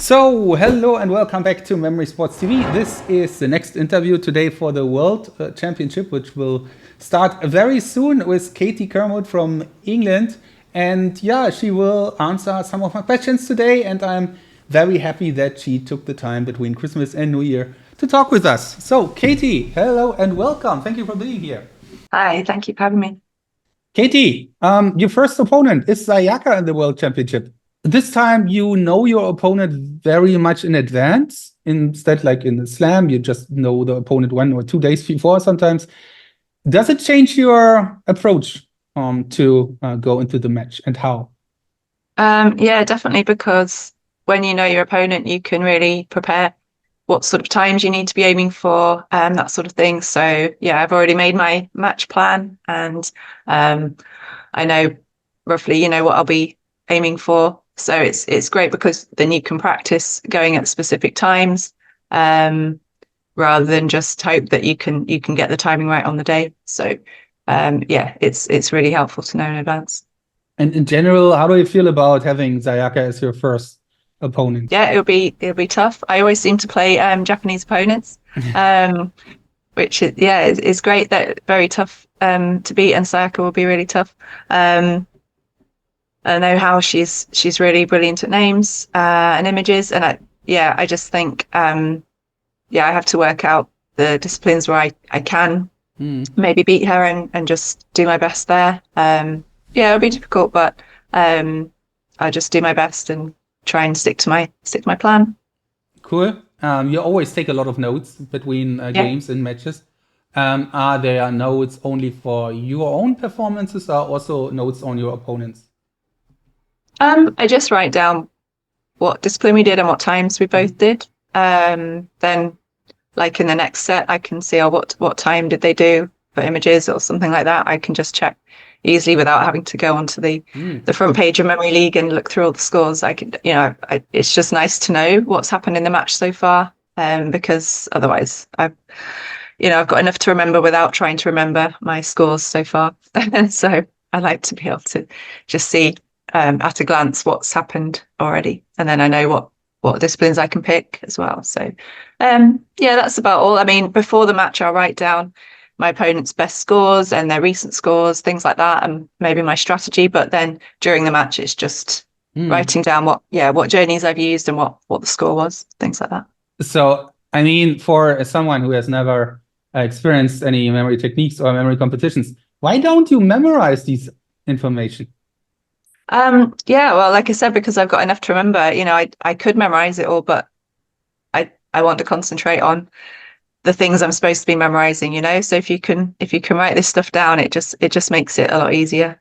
So, hello and welcome back to Memory Sports TV. This is the next interview today for the World Championship, which will start very soon with Katie Kermode from England. And yeah, she will answer some of my questions today. And I'm very happy that she took the time between Christmas and New Year to talk with us. So, Katie, hello and welcome. Thank you for being here. Hi, thank you for having me. Katie, your first opponent is Sayaka in the World Championship. This time you know your opponent very much in advance. Instead, like in the slam, you just know the opponent 1 or 2 days before sometimes. Does it change your approach to go into the match, and how? Yeah, definitely, because when you know your opponent, you can really prepare what sort of times you need to be aiming for, that sort of thing. So yeah, I've already made my match plan, and I know roughly, what I'll be aiming for. So it's great because then you can practice going at specific times, rather than just hope that you can get the timing right on the day. So yeah, it's really helpful to know in advance. And in general, how do you feel about having Sayaka as your first opponent? Yeah, it'll be tough. I always seem to play Japanese opponents, which is great. That very tough to beat, and Sayaka will be really tough. I know how she's really brilliant at names and images, and I just think I have to work out the disciplines where I can maybe beat her and just do my best there. Yeah, it'll be difficult, but I'll just do my best and try and stick to my plan. Cool. You always take a lot of notes between games and matches. Are there notes only for your own performances, or also notes on your opponents? I just write down what discipline we did and what times we both did. Then, like in the next set, I can see what time did they do for images or something like that. I can just check easily without having to go onto the front page of Memory League and look through all the scores. I can, it's just nice to know what's happened in the match so far, because otherwise I've got enough to remember without trying to remember my scores so far. So I like to be able to just see at a glance what's happened already, and then I know what disciplines I can pick as well. So yeah, that's about all. I mean, before the match I'll write down my opponent's best scores and their recent scores, things like that, and maybe my strategy. But then during the match it's just writing down what journeys I've used and what the score was, things like that. So I mean, for someone who has never experienced any memory techniques or memory competitions, why don't you memorize these information? Yeah, well, like I said, because I've got enough to remember, I could memorize it all, but I want to concentrate on the things I'm supposed to be memorizing, So if you can write this stuff down, it just makes it a lot easier.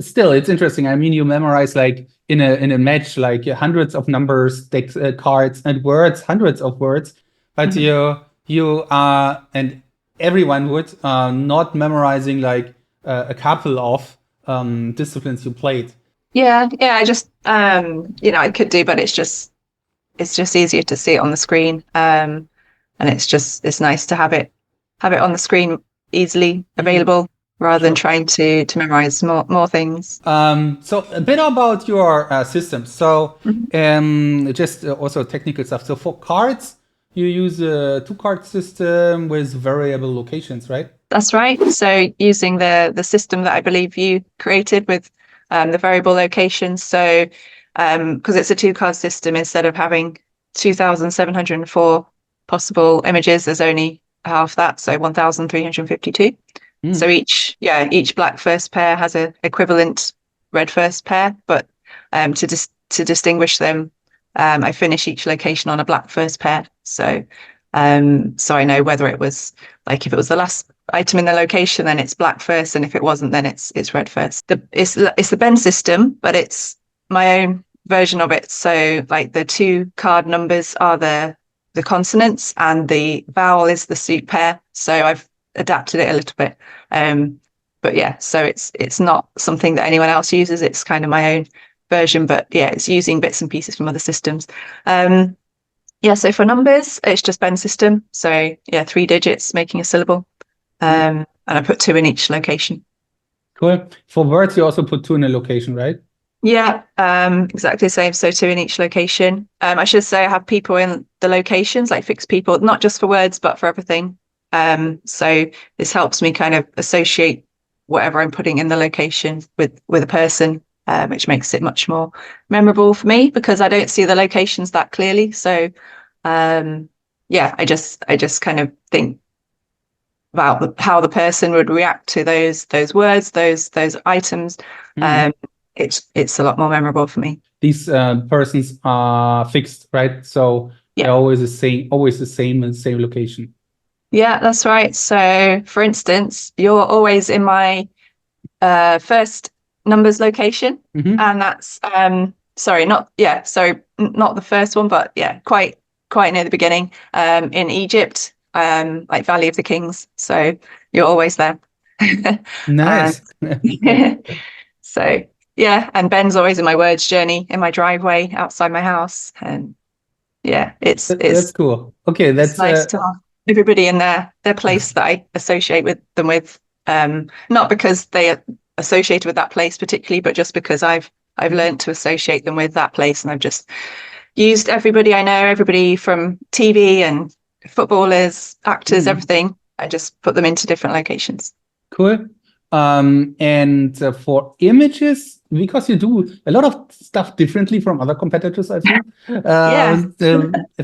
Still, it's interesting. I mean, you memorize like in a match, like hundreds of numbers, decks, cards, and words, hundreds of words, but you are, and everyone would, not memorizing like a couple of disciplines you played. Yeah, I just I could do, but it's just easier to see it on the screen. And it's nice to have it on the screen easily available rather than trying to memorize more things. So a bit about your system. So just also technical stuff. So for cards, you use a 2-card system with variable locations, right? That's right. So using the system that I believe you created with the variable locations. So because it's a 2-card system, instead of having 2,704 possible images, there's only half that, so 1,352. So each black first pair has a equivalent red first pair, but to distinguish them, I finish each location on a black first pair. So I know whether it was, like, if it was the last item in the location, then it's black first, and if it wasn't, then it's red first. It's the Ben system, but it's my own version of it. So like the 2 card numbers are the consonants, and the vowel is the suit pair. So I've adapted it a little bit. But yeah, so it's not something that anyone else uses. It's kind of my own version, but yeah, it's using bits and pieces from other systems. So for numbers, it's just Ben system. So yeah, 3 digits making a syllable. And I put 2 in each location. Cool. For words, you also put 2 in a location, right? Yeah, exactly the same. So two in each location. I should say I have people in the locations, like fixed people, not just for words, but for everything. So this helps me kind of associate whatever I'm putting in the location with a person, which makes it much more memorable for me because I don't see the locations that clearly. So yeah, I just kind of think about how the person would react to those words, those items. Um, it's a lot more memorable for me. These persons are fixed, right? So they're Yeah. always the same location. Yeah, that's right. So, for instance, you're always in my first numbers location, Hmm. and that's not the first one, but yeah, quite near the beginning, in Egypt, like Valley of the Kings. So you're always there. And Nice. so yeah, and Ben's always in my words journey in my driveway outside my house, and yeah, it's That's it's cool. Okay, it's that's nice to have everybody in their place that I associate with them with. Not because they are associated with that place particularly, but just because I've learned to associate them with that place, and I've just used everybody I know, everybody from TV and footballers, actors, mm, everything. I just put them into different locations. cool. And for images, because you do a lot of stuff differently from other competitors, I feel. Yeah.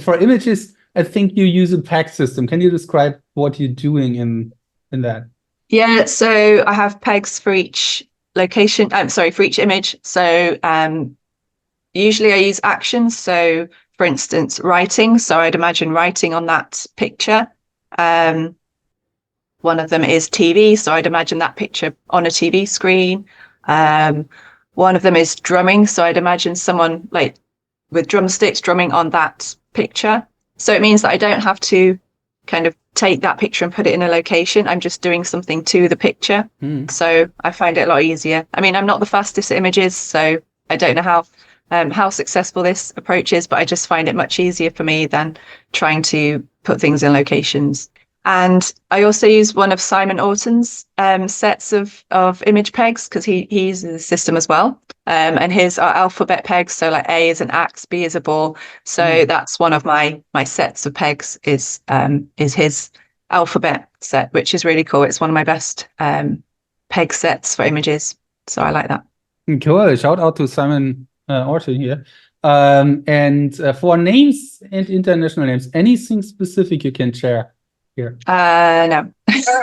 For images, I think you use a pack system. Can you describe what you're doing in that? Yeah, so I have pegs for each location. I'm sorry, for each image. So usually I use actions. So, for instance, writing. So I'd imagine writing on that picture. Um, one of them is TV. So I'd imagine that picture on a TV screen. Um, one of them is drumming. So I'd imagine someone like with drumsticks drumming on that picture. So it means that I don't have to kind of take that picture and put it in a location. I'm just doing something to the picture. Mm. So I find it a lot easier. I mean, I'm not the fastest at images, so I don't know how successful this approach is, but I just find it much easier for me than trying to put things in locations. And I also use one of Simon Orton's sets of image pegs because he uses the system as well. And his are alphabet pegs, so like A is an axe, B is a ball. So Mm. that's one of my sets of pegs is his alphabet set, which is really cool. It's one of my best peg sets for images. So I like that. Cool. Shout out to Simon Orton here. And for names and international names, anything specific you can share here? No.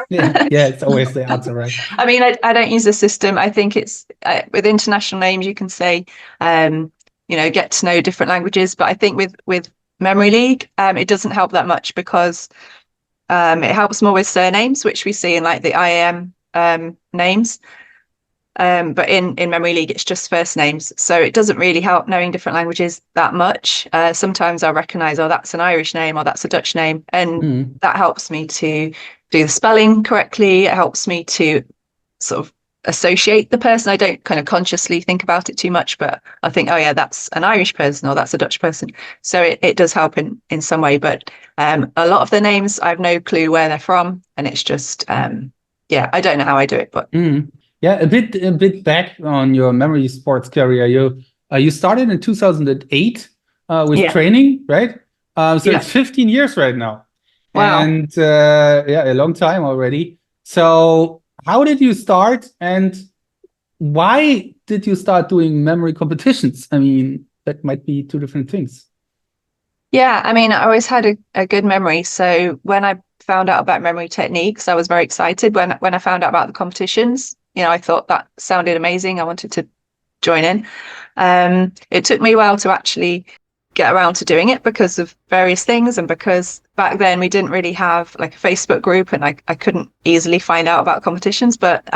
Yeah, yeah, it's always the answer, right? I mean, I don't use the system. I think it's with international names, you can say, get to know different languages. But I think with Memory League, it doesn't help that much because it helps more with surnames, which we see in like the IAM names. But in Memory League, it's just first names. So it doesn't really help knowing different languages that much. Sometimes I'll recognize, oh, that's an Irish name or that's a Dutch name. And Mm. that helps me to do the spelling correctly. It helps me to sort of associate the person. I don't kind of consciously think about it too much, but I think, oh yeah, that's an Irish person or that's a Dutch person. So it does help in some way. But a lot of the names, I have no clue where they're from. And it's just, yeah, I don't know how I do it, but Mm. Yeah, a bit back on your memory sports career. You started in 2008 with yeah, training, right? So yeah. it's 15 years right now, Wow. and yeah, a long time already. So how did you start, and why did you start doing memory competitions? I mean, that might be two different things. Yeah, I mean, I always had a good memory. So when I found out about memory techniques, I was very excited. When I found out about the competitions, I thought that sounded amazing. I wanted to join in. It took me a while to actually get around to doing it because of various things, and because back then we didn't really have like a Facebook group, and I couldn't easily find out about competitions. But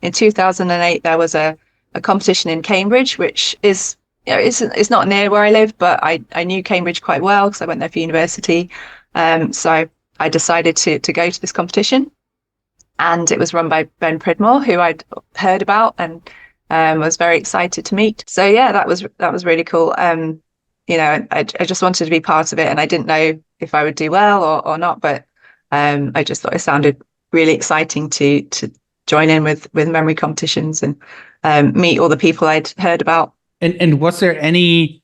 in 2008, there was a competition in Cambridge, which is it's not near where I live, but I knew Cambridge quite well because I went there for university. So I decided to go to this competition, and it was run by Ben Pridmore, who I'd heard about and was very excited to meet. So yeah, that was really cool. I just wanted to be part of it, and I didn't know if I would do well or not, but I just thought it sounded really exciting to join in with memory competitions, and meet all the people I'd heard about. And was there any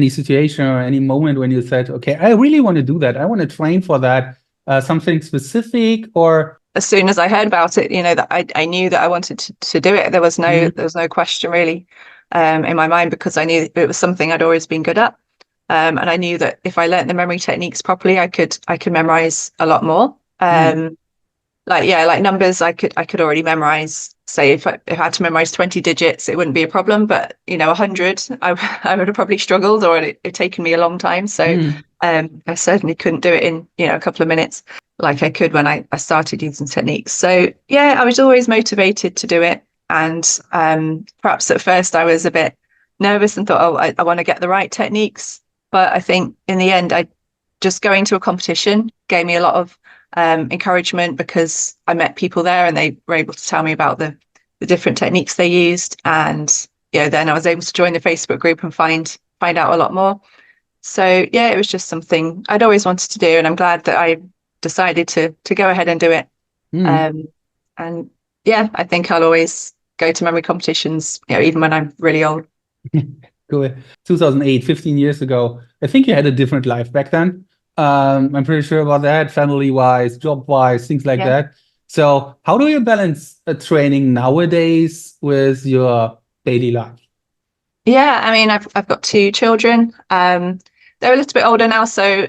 situation or any moment when you said, okay, I really want to do that. I want to train for that, something specific? Or as soon as I heard about it, that I knew that I wanted to do it. There was no question really in my mind, because I knew it was something I'd always been good at. And I knew that if I learnt the memory techniques properly, I could memorize a lot more. Like numbers, I could already memorize. Say if I had to memorize 20 digits, it wouldn't be a problem. But 100, I would have probably struggled, or it'd taken me a long time. So I certainly couldn't do it in a couple of minutes like I could when I started using techniques. So yeah, I was always motivated to do it. And perhaps at first I was a bit nervous and thought, oh, I want to get the right techniques. But I think in the end, just going to a competition gave me a lot of encouragement, because I met people there and they were able to tell me about the different techniques they used. And then I was able to join the Facebook group and find out a lot more. So yeah, it was just something I'd always wanted to do, and I'm glad that I decided to go ahead and do it. And yeah, I think I'll always go to memory competitions, even when I'm really old. Cool. 2008, 15 years ago. I think you had a different life back then. I'm pretty sure about that, family-wise, job-wise, things like that. So how do you balance training nowadays with your daily life? Yeah, I mean, I've got 2 children. They're a little bit older now, so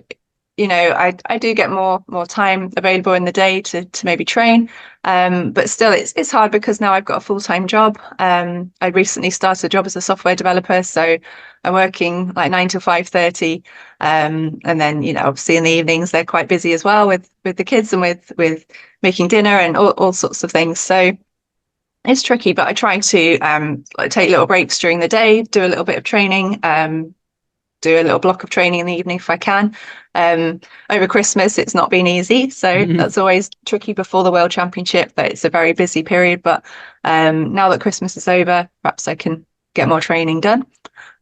I do get more time available in the day to maybe train. But still, it's hard because now I've got a full-time job. I recently started a job as a software developer, so I'm working like 9 to 5:30. And then obviously in the evenings they're quite busy as well with the kids and with making dinner and all sorts of things. So it's tricky, but I try to take little breaks during the day, do a little bit of training, do a little block of training in the evening if I can. Over Christmas, it's not been easy, so that's always tricky before the World Championship. But it's a very busy period. But now that Christmas is over, perhaps I can get more training done.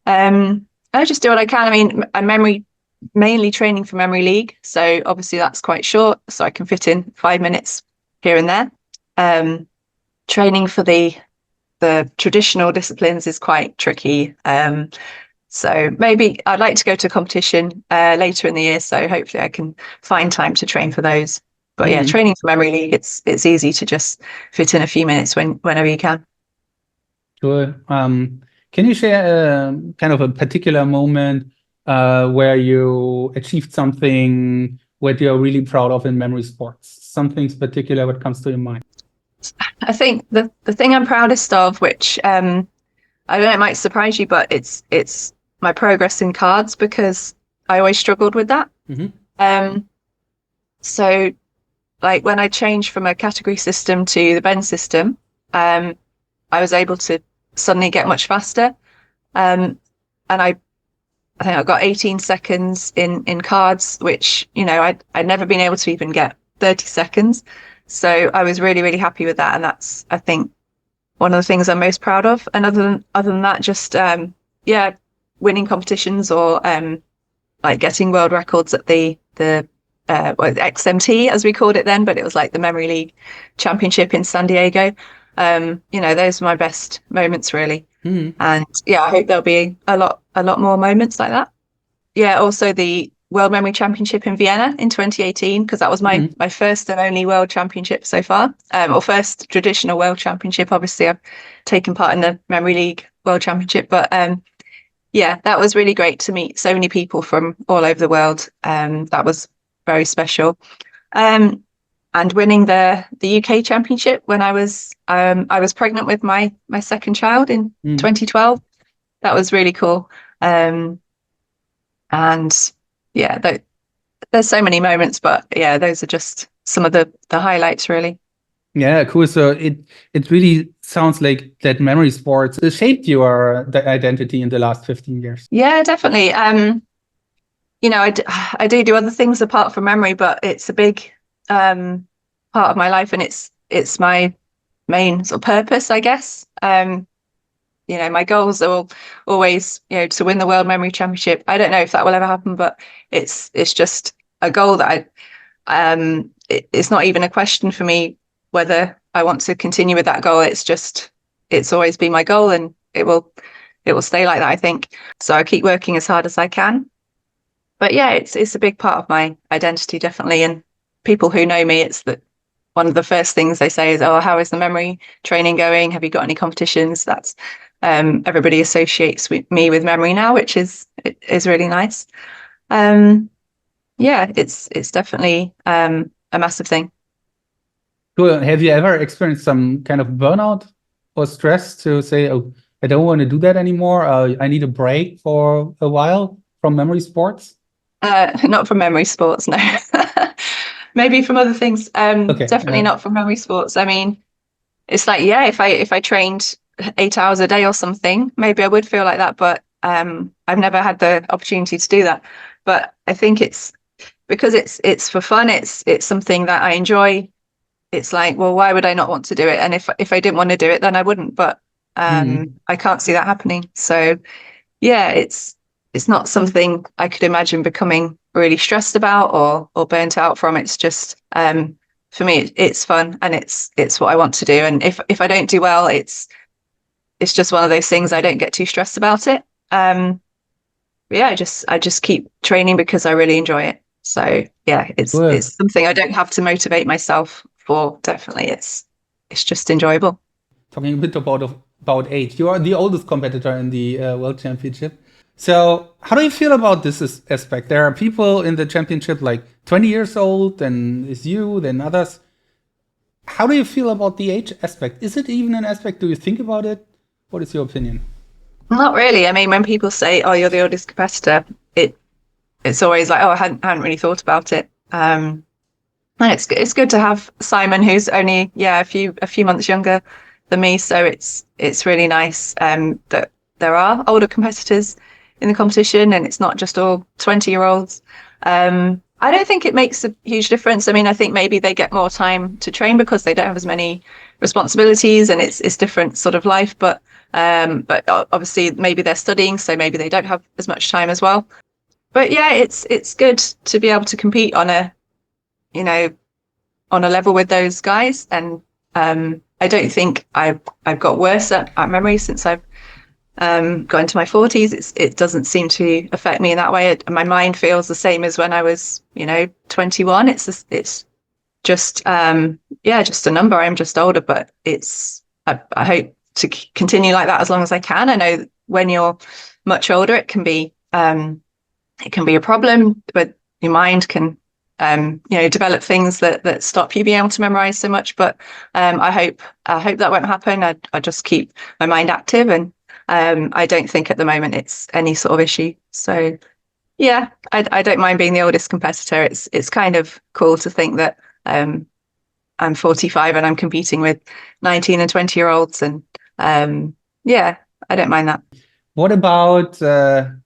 I just do what I can. I mean, I'm mainly training for Memory League, so obviously that's quite short, so I can fit in 5 minutes here and there. Training for the traditional disciplines is quite tricky. So maybe I'd like to go to a competition later in the year, so hopefully I can find time to train for those. But yeah, training for Memory League, it's easy to just fit in a few minutes whenever you can. Sure. Can you share kind of a particular moment where you achieved something what you're really proud of in memory sports? Something particular what comes to your mind? I think the thing I'm proudest of, which I don't know, it might surprise you, but it's my progress in cards, because I always struggled with that. So like when I changed from a category system to the bend system, I was able to suddenly get much faster. And I think I got 18 seconds in cards, which, I'd never been able to even get 30 seconds. So I was really, really happy with that. And that's, I think, one of the things I'm most proud of. And other than that, just, winning competitions, or like getting world records at the XMT, as we called it then, but it was like the Memory League Championship in San Diego. Those are my best moments, really. And yeah, I hope there'll be a lot more moments like that. Yeah, also the World Memory Championship in Vienna in 2018, because that was my first and only World Championship so far, or first traditional World Championship. Obviously, I've taken part in the Memory League World Championship, but yeah, that was really great to meet so many people from all over the world. That was very special. And winning the UK Championship when I was pregnant with my second child in 2012. That was really cool. And yeah, there's so many moments, but yeah, those are just some of the highlights, really. Yeah, cool. So it really sounds like that memory sports shaped your identity in the last 15 years. Yeah, definitely. I do other things apart from memory, but it's a big part of my life, and it's my main sort of purpose, I guess. My goals are always, to win the World Memory Championship. I don't know if that will ever happen, but it's just a goal that it's not even a question for me whether I want to continue with that goal. It's it's always been my goal, and it will stay like that, I think. So I keep working as hard as I can. But yeah, it's a big part of my identity, definitely. And people who know me, it's that one of the first things they say is, "Oh, how is the memory training going? Have you got any competitions?" That's everybody associates me with memory now, which is really nice. Yeah, it's definitely a massive thing. Cool. Have you ever experienced some kind of burnout or stress to say, oh, I don't want to do that anymore. I need a break for a while from memory sports? Not from memory sports, no. Maybe from other things. Okay. Definitely not from memory sports. I mean, it's like, yeah, if I trained 8 hours a day or something, maybe I would feel like that. But I've never had the opportunity to do that. But I think it's because it's for fun. It's something that I enjoy. It's like, well, why would I not want to do it? And if I didn't want to do it, then I wouldn't. But Mhm. I can't see that happening. So yeah, it's not something I could imagine becoming really stressed about or burnt out from. It's just for me, it's fun, and it's what I want to do. And if I don't do well, it's just one of those things. I don't get too stressed about it. But yeah, I just keep training because I really enjoy it. So yeah, Cool. it's something I don't have to motivate myself for. Definitely, it's just enjoyable. Talking a bit about age. You are the oldest competitor in the World Championship. So, how do you feel about this aspect? There are people in the championship like 20 years old, and is you, then others. How do you feel about the age aspect? Is it even an aspect? Do you think about it? What is your opinion? Not really. I mean, when people say, "Oh, you're the oldest competitor," it's always like, "Oh, I hadn't really thought about it." And it's good to have Simon, who's only a few months younger than me. So it's really nice that there are older competitors in the competition, and it's not just all 20-year-olds. I don't think it makes a huge difference. I mean, I think maybe they get more time to train because they don't have as many responsibilities, and it's different sort of life. But obviously maybe they're studying, so maybe they don't have as much time as well. But yeah, it's good to be able to compete you know, on a level with those guys. And I don't think I've got worse at memory since I've got into my 40s. It doesn't seem to affect me in that way. My mind feels the same as when I was, 21. It's just just a number. I'm just older, but I hope to continue like that as long as I can. I know when you're much older, it can be a problem, but your mind can develop things that stop you being able to memorize so much. But I hope that won't happen. I just keep my mind active, and I don't think at the moment it's any sort of issue. So yeah, I don't mind being the oldest competitor. It's kind of cool to think that I'm 45 and I'm competing with 19 and 20-year-olds, and yeah, I don't mind that. What about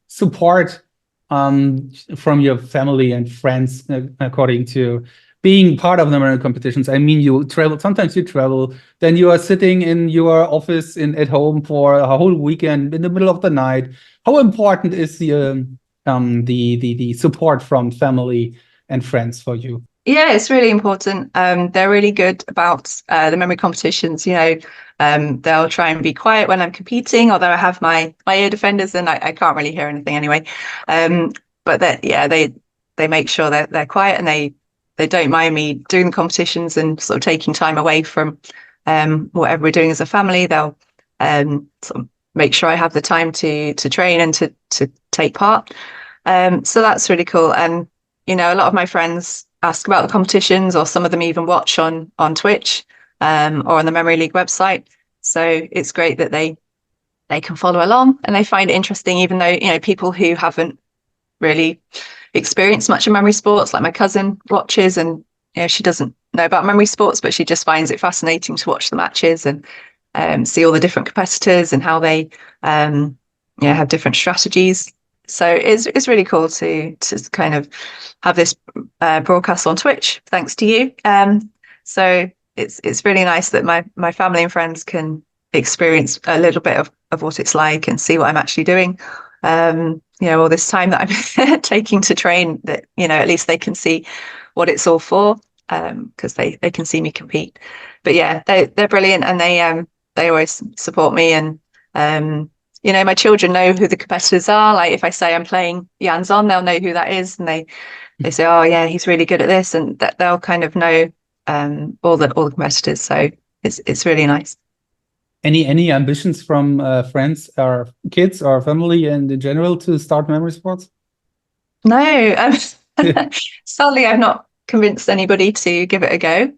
support from your family and friends, according to being part of the American competitions? I mean, you travel, sometimes you travel, then you are sitting in your office at home for a whole weekend in the middle of the night. How important is the support from family and friends for you? Yeah, it's really important. They're really good about the memory competitions. They'll try and be quiet when I'm competing, although I have my ear defenders and I can't really hear anything anyway. But they make sure that they're quiet, and they don't mind me doing the competitions and sort of taking time away from whatever we're doing as a family. They'll sort of make sure I have the time to train and to take part. So that's really cool. And a lot of my friends ask about the competitions, or some of them even watch on Twitch or on the Memory League website. So it's great that they can follow along and they find it interesting, even though people who haven't really experienced much of memory sports, like my cousin watches, and she doesn't know about memory sports, but she just finds it fascinating to watch the matches and see all the different competitors and how they have different strategies. So it's really cool to kind of have this broadcast on Twitch, thanks to you. So it's really nice that my family and friends can experience a little bit of what it's like and see what I'm actually doing. All this time that I'm taking to train, that at least they can see what it's all for, because they can see me compete. But yeah, they're brilliant, and they always support me. And you know, my children know who the competitors are. Like if I say I'm playing Jan's on, they'll know who that is, and they say, oh yeah, he's really good at this, and that they'll kind of know all the competitors. So it's really nice. Any ambitions from friends or kids or family and in general to start memory sports? No, sadly, I've not convinced anybody to give it a go.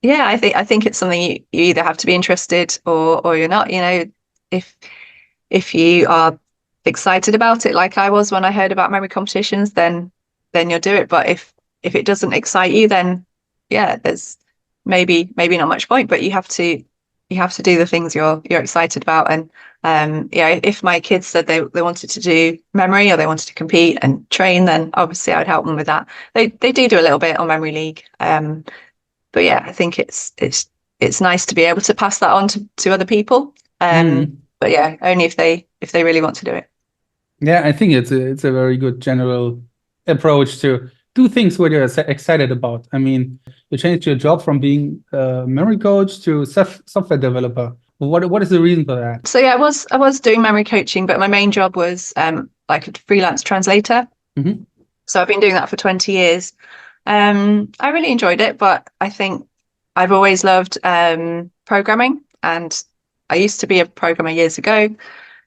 Yeah, I think it's something you either have to be interested or you're not. You know, if you are excited about it, like I was when I heard about memory competitions, then you'll do it. But if it doesn't excite you, then yeah, there's maybe not much point. But you have to do the things you're excited about. And yeah, if my kids said they wanted to do memory or they wanted to compete and train, then obviously I'd help them with that. They do a little bit on Memory League. But yeah, I think it's nice to be able to pass that on to other people. But yeah, only if they really want to do it. Yeah, I think it's a very good general approach to do things what you're excited about. I mean, you changed your job from being a memory coach to software developer. What is the reason for that? So yeah, I was doing memory coaching, but my main job was like a freelance translator. Mm-hmm. So I've been doing that for 20 years. I really enjoyed it, but I think I've always loved programming, and I used to be a programmer years ago.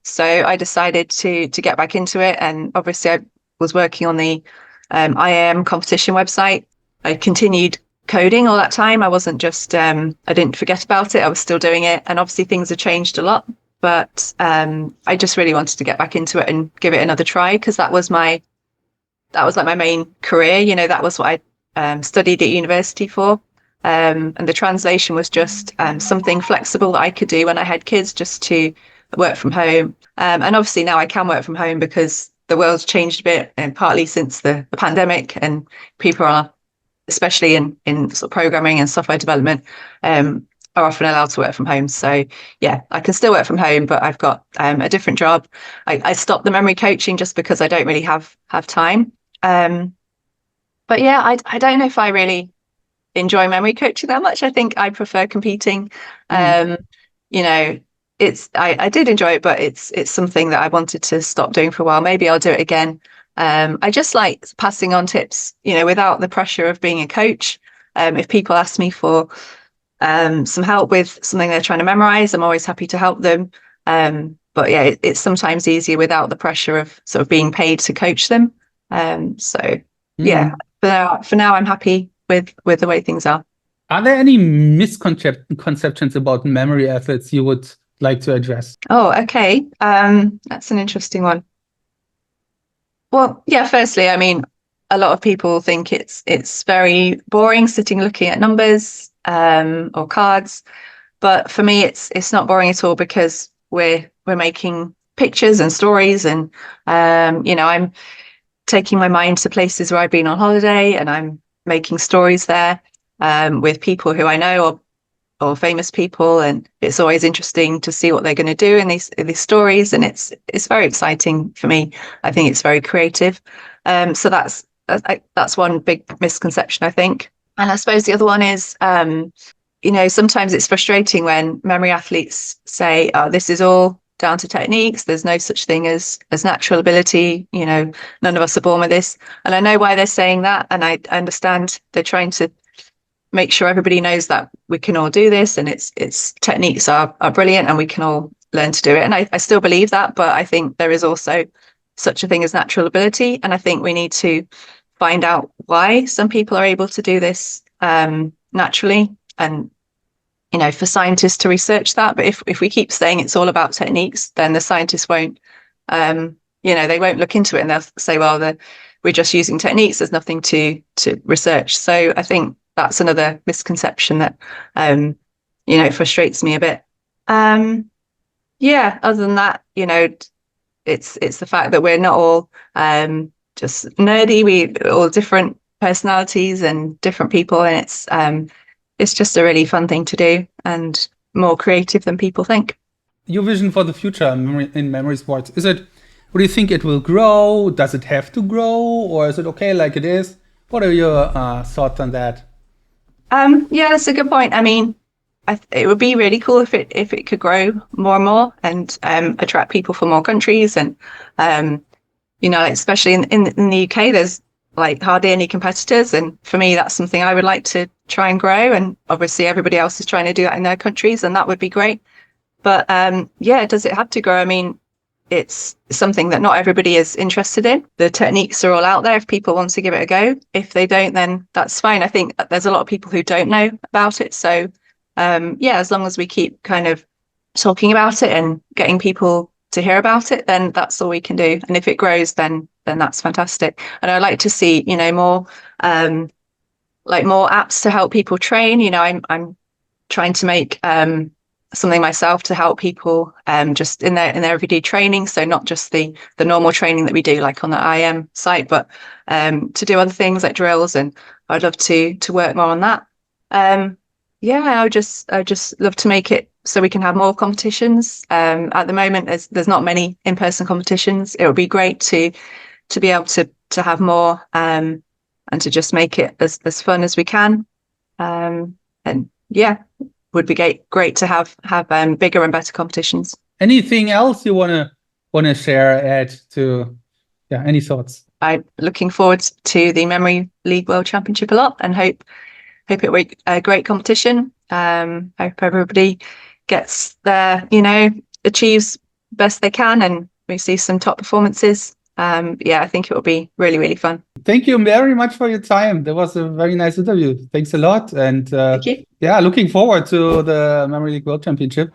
So I decided to get back into it, and obviously I was working on the IAM competition website. I continued coding all that time. I wasn't just I didn't forget about it. I was still doing it, and obviously things have changed a lot. But I just really wanted to get back into it and give it another try, because that was like my main career. You know, that was what I studied at university for. And the translation was just something flexible that I could do when I had kids, just to work from home. And obviously now I can work from home because the world's changed a bit, and partly since the pandemic, and people are, especially in sort of programming and software development, are often allowed to work from home. So yeah, I can still work from home, but I've got a different job. I stopped the memory coaching just because I don't really have time. But yeah, I don't know if I really enjoy memory coaching that much. I think I prefer competing. You know, I did enjoy it, but it's something that I wanted to stop doing for a while. Maybe I'll do it again. I just like passing on tips, you know, without the pressure of being a coach. If people ask me for some help with something they're trying to memorize, I'm always happy to help them. But yeah, it's sometimes easier without the pressure of sort of being paid to coach them. So yeah, for now, I'm happy with the way things are. Are there any misconceptions about memory athletes you would like to address? Oh, okay. That's an interesting one. Well, yeah, firstly, I mean, a lot of people think it's very boring sitting looking at numbers or cards. But for me, it's not boring at all, because we're making pictures and stories, and you know, I'm taking my mind to places where I've been on holiday, and I'm making stories there with people who I know, or famous people, and it's always interesting to see what they're going to do in these stories, and it's very exciting for me. I think it's very creative. So that's one big misconception, I think. And I suppose the other one is, you know, sometimes it's frustrating when memory athletes say, "Oh, this is all down to techniques. There's no such thing as natural ability. You know, none of us are born with this." And I know why they're saying that, and I understand they're trying to make sure everybody knows that we can all do this, and its techniques are brilliant, and we can all learn to do it. And I still believe that, but I think there is also such a thing as natural ability, and I think we need to find out why some people are able to do this naturally, and you know, for scientists to research that. But if we keep saying it's all about techniques, then the scientists won't, you know, they won't look into it, and they'll say, well, we're just using techniques. There's nothing to research. So I think that's another misconception that, you know, frustrates me a bit. Yeah, other than that, you know, it's the fact that we're not all just nerdy. We're all different personalities and different people, and it's just a really fun thing to do, and more creative than people think. Your vision for the future in memory sports, what do you think it will grow? Does it have to grow, or is it okay like it is? What are your thoughts on that? Yeah, that's a good point. I mean, it would be really cool if it could grow more and more and attract people from more countries. And especially in the UK, there's like hardly any competitors, and for me that's something I would like to try and grow. And obviously everybody else is trying to do that in their countries, and that would be great. But does it have to grow? I mean, it's something that not everybody is interested in. The techniques are all out there if people want to give it a go. If they don't, then that's fine. I think there's a lot of people who don't know about it. So as long as we keep kind of talking about it and getting people to hear about it, then that's all we can do. And if it grows, then that's fantastic. And I'd like to see, more more apps to help people train. I'm trying to make something myself to help people just in their everyday training. So not just the normal training that we do like on the IM site, but to do other things like drills. And I'd love to work more on that. I would just love to make it so we can have more competitions. At the moment, there's not many in-person competitions. It would be great to be able to have more and to just make it as fun as we can. Would be great to have bigger and better competitions. Anything else you want to share, add to? Yeah, any thoughts? I'm looking forward to the Memory League World Championship a lot, and hope it will be a great competition. Hope everybody gets there, achieves best they can, and we see some top performances. I think it will be really, really fun. Thank you very much for your time. That was a very nice interview. Thanks a lot. And Thank you. looking forward to the Memory League World Championship.